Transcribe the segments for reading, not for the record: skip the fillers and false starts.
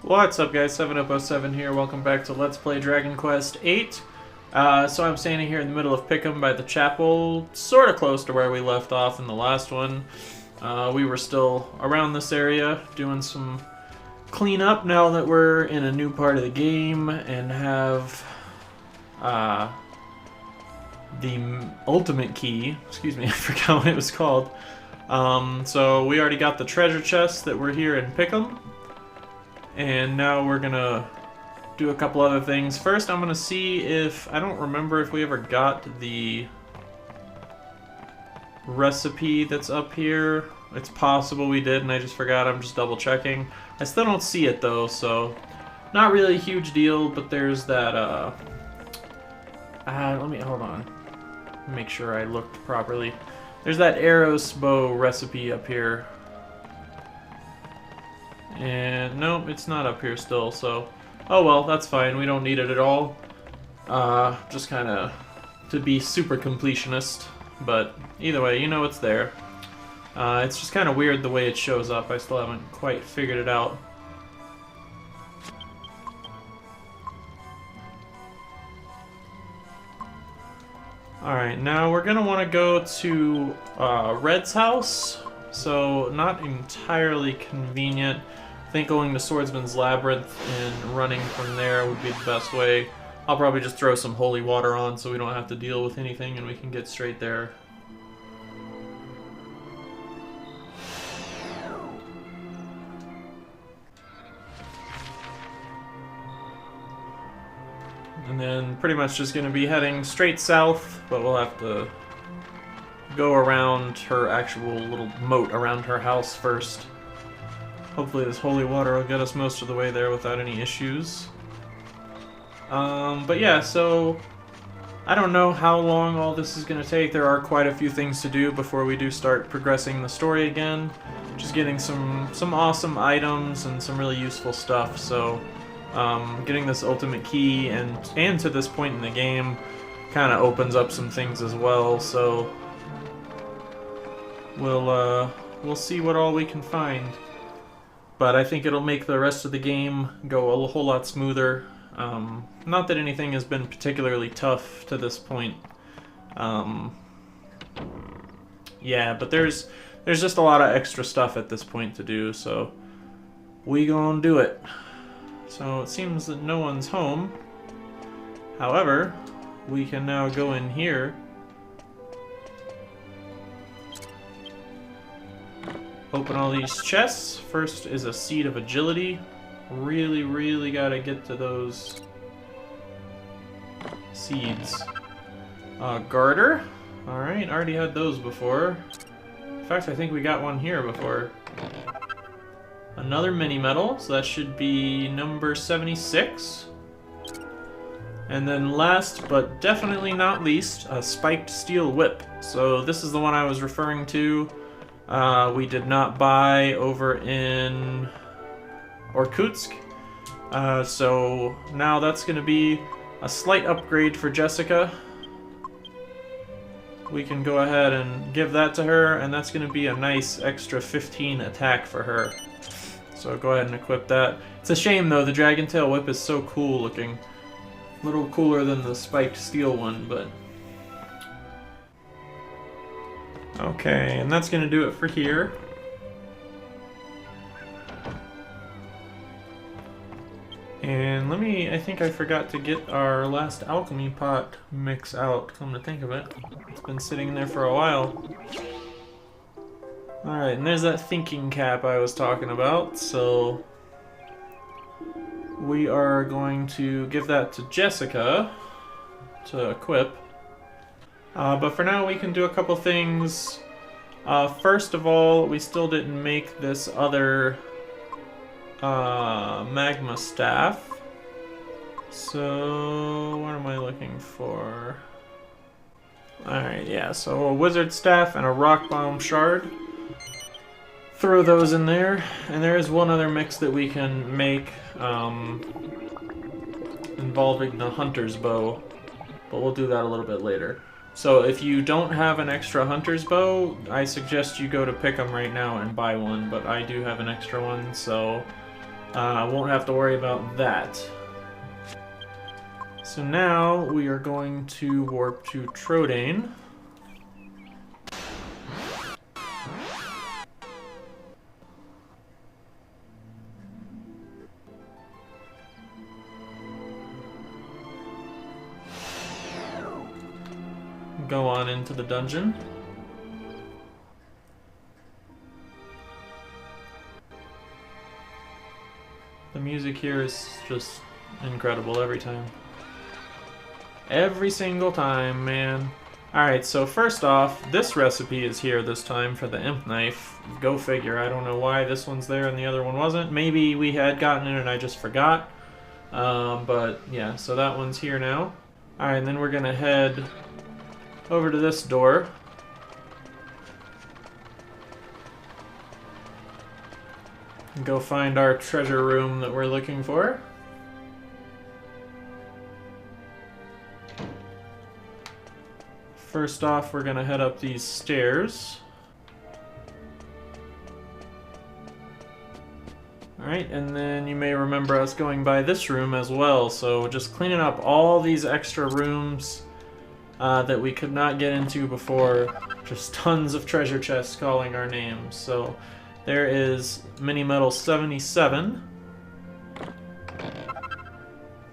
What's up guys, 7007 here, welcome back to Let's Play Dragon Quest VIII. So I'm standing here in the middle of Pickham by the chapel, sort of close to where we left off in the last one. We were still around this area doing some cleanup now that we're in a new part of the game and have the ultimate key. Excuse me, I forgot what it was called. So we already got the treasure chest that we're here in Pickham. And now we're gonna do a couple other things. First, I'm gonna see if... I don't remember if we ever got the recipe that's up here. It's possible we did and I just forgot. I'm just double checking. I still don't see it though, so... Not really a huge deal, but there's that, let me... hold on. Make sure I looked properly. There's that arrows bow recipe up here. And nope, it's not up here still, so oh well, that's fine, we don't need it at all. Just kinda to be super completionist, but either way, you know it's there. It's just kinda weird the way it shows up, I still haven't quite figured it out. Alright, now we're gonna want to go to Red's house, so not entirely convenient. I think going to Swordsman's Labyrinth and running from there would be the best way. I'll probably just throw some holy water on so we don't have to deal with anything and we can get straight there. And then pretty much just going to be heading straight south, but we'll have to go around her actual little moat around her house first. Hopefully this holy water will get us most of the way there without any issues. But yeah, so I don't know how long all this is going to take. There are quite a few things to do before we do start progressing the story again. Just getting some awesome items and some really useful stuff, so getting this ultimate key and to this point in the game kind of opens up some things as well, so we'll see what all we can find. But I think it'll make the rest of the game go a whole lot smoother. Not that anything has been particularly tough to this point. Yeah, but there's just a lot of extra stuff at this point to do, so we gonna do it. So it seems that no one's home. However, we can now go in here. Open all these chests. First is a seed of agility. Really gotta get to those seeds. Garter. Alright, already had those before. In fact, I think we got one here before. Another mini medal, so that should be number 76. And then last, but definitely not least, a spiked steel whip. So this is the one I was referring to. We did not buy over in Irkutsk. So now that's going to be a slight upgrade for Jessica. We can go ahead and give that to her, and that's going to be a nice extra 15 attack for her. So go ahead and equip that. It's a shame though, the Dragon Tail Whip is so cool looking. A little cooler than the spiked steel one, but... Okay, and that's going to do it for here. And I think I forgot to get our last alchemy pot mix out, come to think of it. It's been sitting in there for a while. Alright, and there's that thinking cap I was talking about, so we are going to give that to Jessica to equip. But for now we can do a couple things. First of all, we still didn't make this other magma staff. So what am I looking for? Alright, yeah, so a wizard staff and a rock bomb shard. Throw those in there, and there is one other mix that we can make involving the hunter's bow, but we'll do that a little bit later. So if you don't have an extra hunter's bow, I suggest you go to Pickham right now and buy one, but I do have an extra one, so Won't have to worry about that. So now we are going to warp to Trodain. Go on into the dungeon. The music here is just incredible every time. Every single time, man. Alright, so first off, this recipe is here this time for the imp knife. Go figure. I don't know why this one's there and the other one wasn't. Maybe we had gotten it and I just forgot. But yeah, so that one's here now. Alright, and then we're gonna head over to this door. And go find our treasure room that we're looking for. First off, we're gonna head up these stairs. Alright, and then you may remember us going by this room as well, so just cleaning up all these extra rooms that we could not get into before. Just tons of treasure chests calling our names. So there is Mini Medal 77,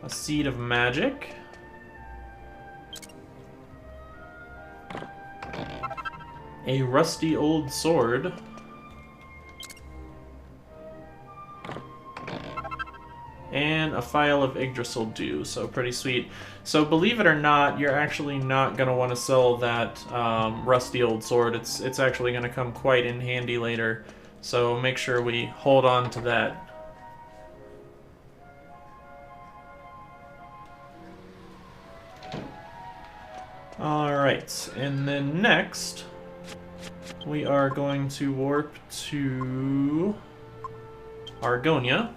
a Seed of Magic, a rusty old sword, and a Phial of Yggdrasil Dew, so pretty sweet. So believe it or not, you're actually not going to want to sell that rusty old sword. It's actually going to come quite in handy later, so make sure we hold on to that. Alright, and then next, we are going to warp to Argonia.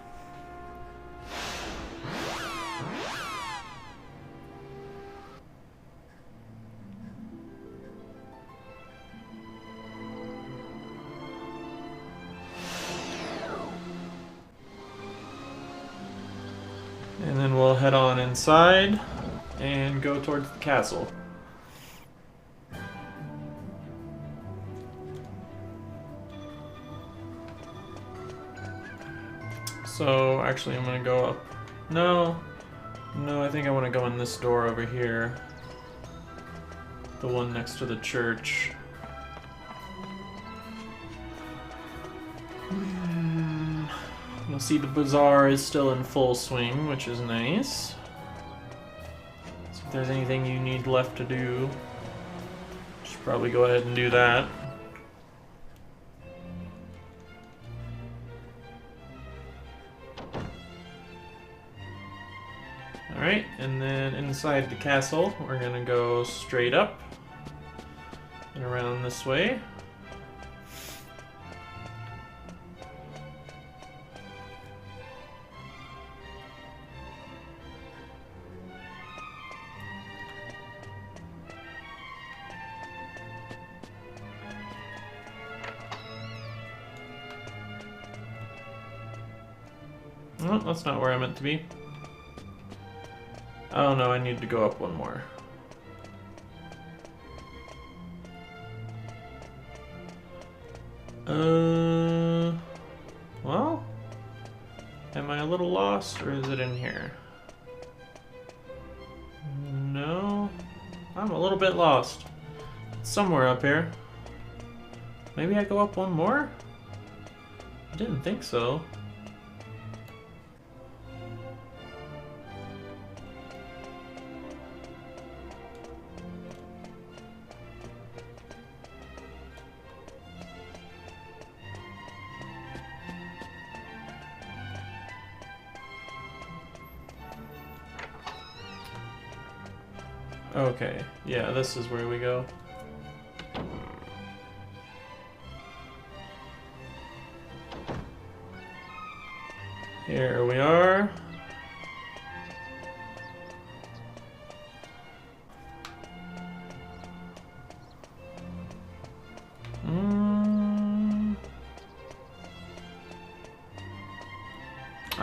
And then we'll head on inside and go towards the castle. So, actually I'm gonna go up. No, I think I want to go in this door over here. The one next to the church. You'll see the bazaar is still in full swing, which is nice. So if there's anything you need left to do, should probably go ahead and do that. Alright, and then inside the castle, we're gonna go straight up and around this way. Oh, that's not where I meant to be. Oh no, I need to go up one more. Well, am I a little lost, or is it in here? No, I'm a little bit lost. It's somewhere up here. Maybe I go up one more? I didn't think so. Okay, yeah, this is where we go. Here we are.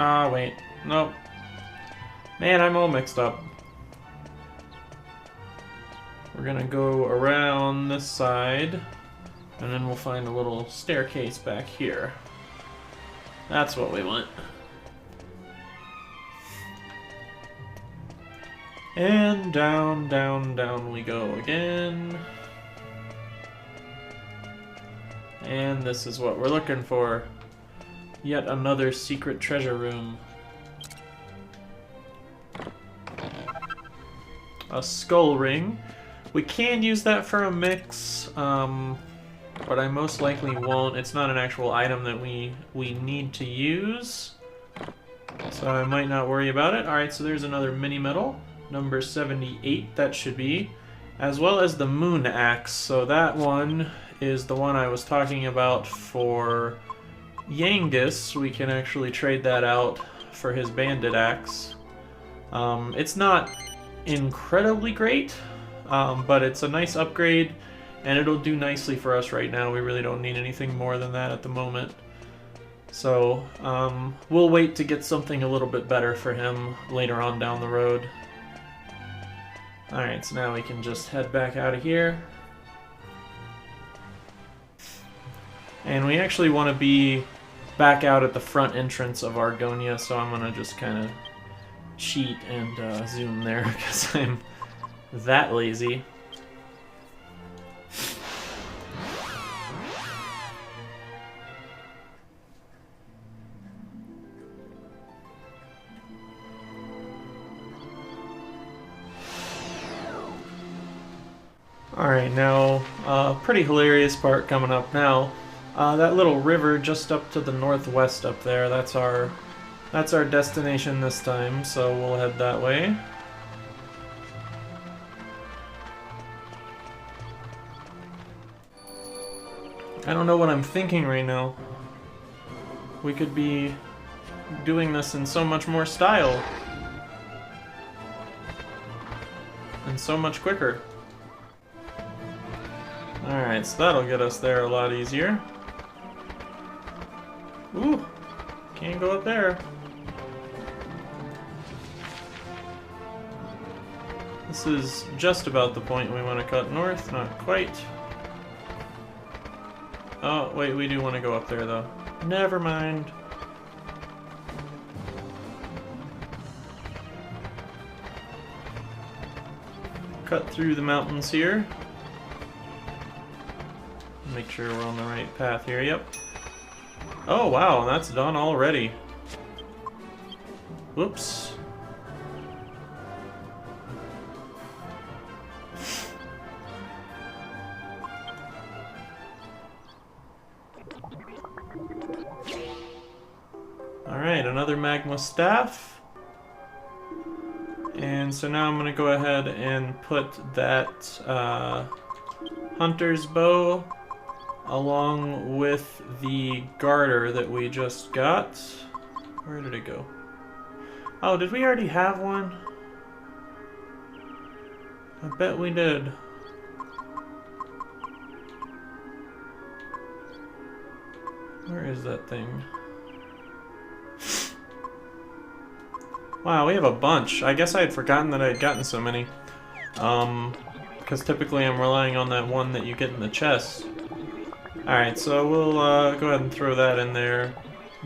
Ah, wait. Nope. Man, I'm all mixed up. We're gonna go around this side, and then we'll find a little staircase back here. That's what we want. And down, down, down we go again. And this is what we're looking for. Yet another secret treasure room. A skull ring. We can use that for a mix, but I most likely won't. It's not an actual item that we need to use, so I might not worry about it. Alright, so there's another mini medal, number 78 that should be, as well as the moon axe. So that one is the one I was talking about for Yangus. We can actually trade that out for his bandit axe. It's not incredibly great, but it's a nice upgrade, and it'll do nicely for us right now. We really don't need anything more than that at the moment. So we'll wait to get something a little bit better for him later on down the road. Alright, so now we can just head back out of here. And we actually want to be back out at the front entrance of Argonia, so I'm going to just kind of cheat and zoom there because I'm that lazy. Alright, now, pretty hilarious part coming up now. That little river just up to the northwest up there, that's our destination this time, so we'll head that way. I don't know what I'm thinking right now. We could be doing this in so much more style. And so much quicker. Alright, so that'll get us there a lot easier. Ooh, can't go up there. This is just about the point we want to cut north, not quite. Oh, wait, we do want to go up there, though. Never mind. Cut through the mountains here. Make sure we're on the right path here, yep. Oh, wow, that's done already. Whoops. Alright, another magma staff. And so now I'm going to go ahead and put that hunter's bow along with the garter that we just got. Where did it go? Oh, did we already have one? I bet we did. Where is that thing? Wow, we have a bunch. I guess I had forgotten that I had gotten so many. Because typically I'm relying on that one that you get in the chest. Alright, so we'll go ahead and throw that in there.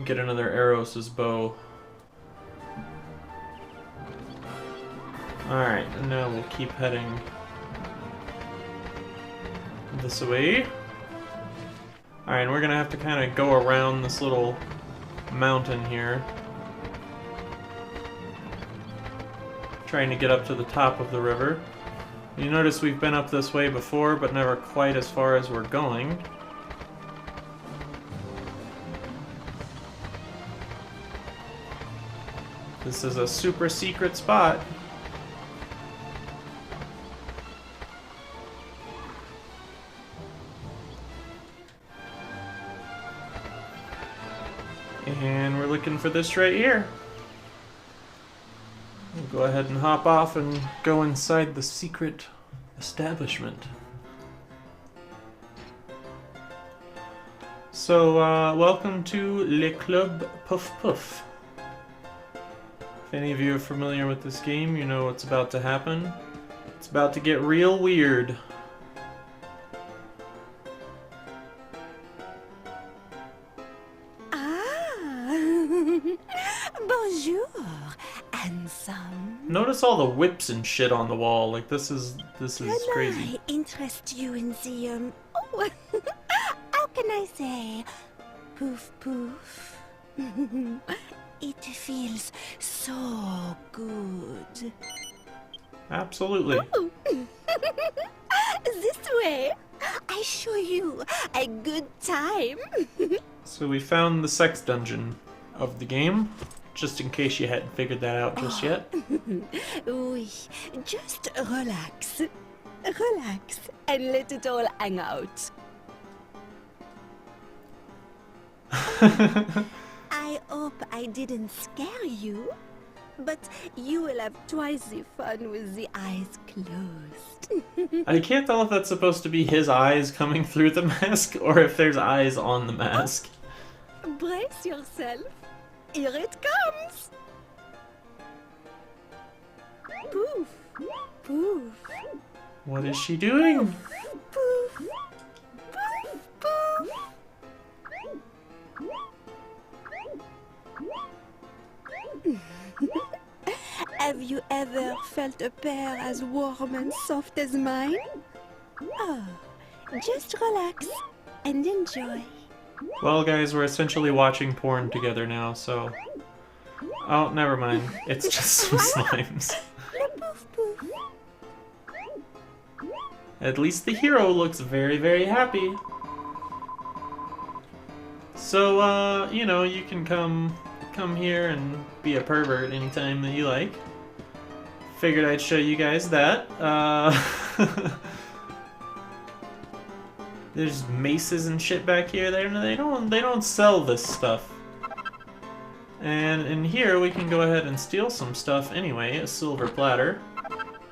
Get another Eros' bow. Alright, and now we'll keep heading this way. Alright, and we're gonna have to kind of go around this little mountain here. Trying to get up to the top of the river. You notice we've been up this way before, but never quite as far as we're going. This is a super secret spot. And we're looking for this right here. We'll go ahead and hop off and go inside the secret establishment. So, welcome to Le Club Puff Puff. If any of you are familiar with this game, you know what's about to happen. It's about to get real weird. Bonjour, handsome. Notice all the whips and shit on the wall. Like this is crazy. Can I interest you in the oh, how can I say, poof poof? It feels so good. Absolutely. Oh. This way, I show you a good time. So we found the sex dungeon of the game, just in case you hadn't figured that out just yet. Oui, just relax. Relax and let it all hang out. I hope I didn't scare you, but you will have twice the fun with the eyes closed. I can't tell if that's supposed to be his eyes coming through the mask or if there's eyes on the mask. Brace yourself. Here it comes. Poof, poof. What is she doing? Poof, poof, poof. Have you ever felt a pair as warm and soft as mine? Oh, just relax and enjoy. Well, guys, we're essentially watching porn together now, so... Oh, never mind. It's just some slimes. Poof, poof. At least the hero looks very, very happy. So, you know, you can come here and be a pervert anytime that you like. Figured I'd show you guys that. There's maces and shit back here. They don't sell this stuff. And in here we can go ahead and steal some stuff anyway, a silver platter,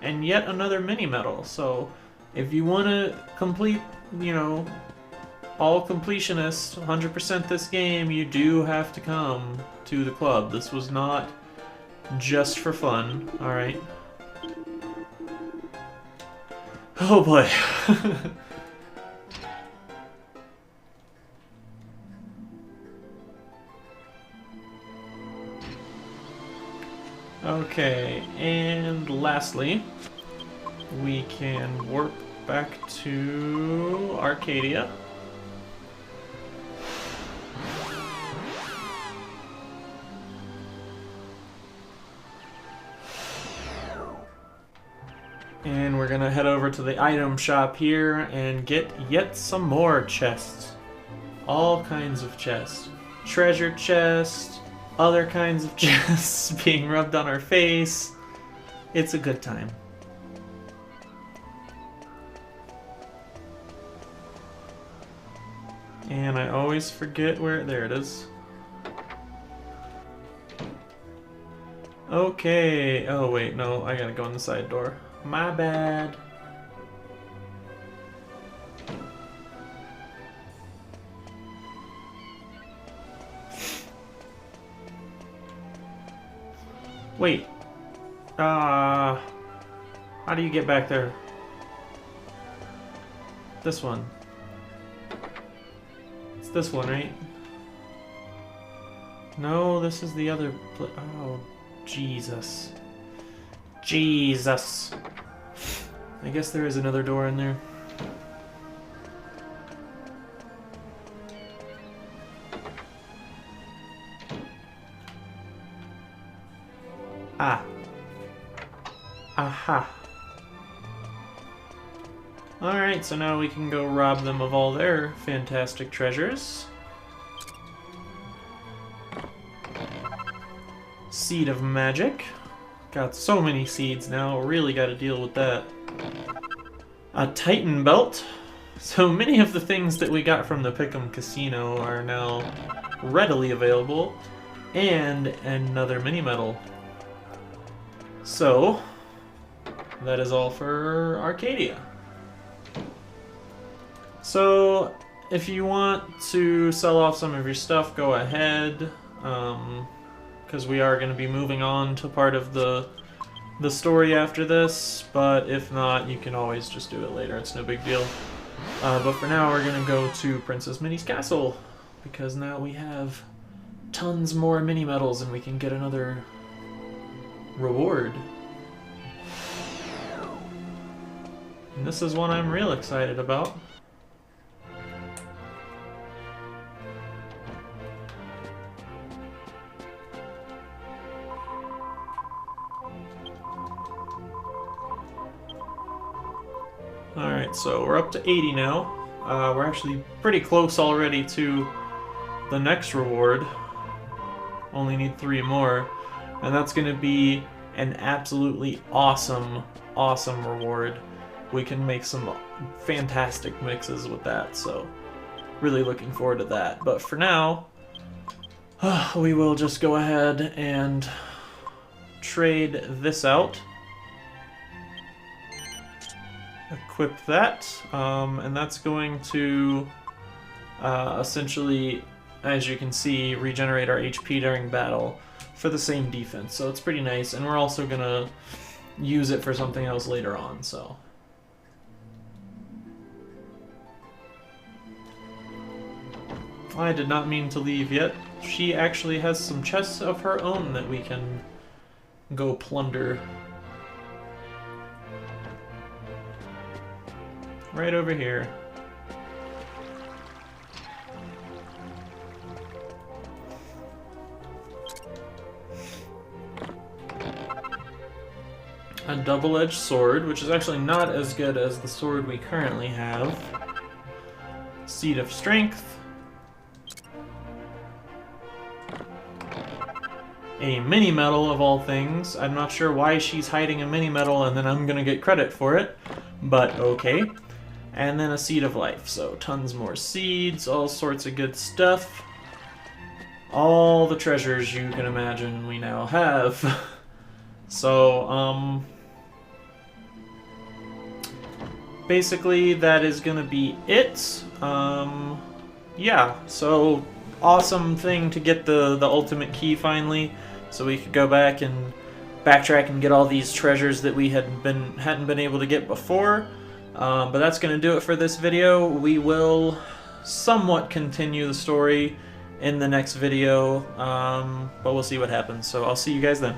and yet another mini medal. So if you want to complete, you know, all completionist, 100% this game, you do have to come to the club. This was not just for fun, alright? Oh boy. Okay, and lastly, we can warp back to Arcadia. And we're gonna head over to the item shop here and get yet some more chests. All kinds of chests. Treasure chest, other kinds of chests being rubbed on our face. It's a good time. And I always forget where... There it is. Okay. Oh, wait. No, I gotta go in the side door. My bad. Wait. How do you get back there? This one. It's this one, right? No, this is the other oh, Jesus. Jesus. I guess there is another door in there. Ah. Aha. Alright, so now we can go rob them of all their fantastic treasures. Seed of Magic. Got so many seeds now, really gotta deal with that. A Titan Belt. So many of the things that we got from the Pick'em Casino are now readily available. And another mini medal. So, that is all for Arcadia. So, if you want to sell off some of your stuff, go ahead. because we are going to be moving on to part of the story after this, but if not, you can always just do it later. It's no big deal. But for now, we're going to go to Princess Minnie's castle, because now we have tons more mini medals and we can get another reward. And this is one I'm real excited about. Alright, so we're up to 80 now. We're actually pretty close already to the next reward. Only need 3 more. And that's going to be an absolutely awesome, awesome reward. We can make some fantastic mixes with that, so really looking forward to that. But for now, we will just go ahead and trade this out. Equip that, and that's going to essentially, as you can see, regenerate our HP during battle for the same defense. So it's pretty nice, and we're also going to use it for something else later on, so... I did not mean to leave yet. She actually has some chests of her own that we can go plunder. Right over here. A double-edged sword, which is actually not as good as the sword we currently have. Seed of Strength. A mini medal of all things. I'm not sure why she's hiding a mini medal and then I'm gonna get credit for it, but okay. And then a Seed of Life, so tons more seeds, all sorts of good stuff. All the treasures you can imagine we now have. So, basically that is gonna be it. Yeah, so awesome thing to get the ultimate key finally, so we could go back and backtrack and get all these treasures that we hadn't been able to get before. But that's going to do it for this video. We will somewhat continue the story in the next video, but we'll see what happens. So I'll see you guys then.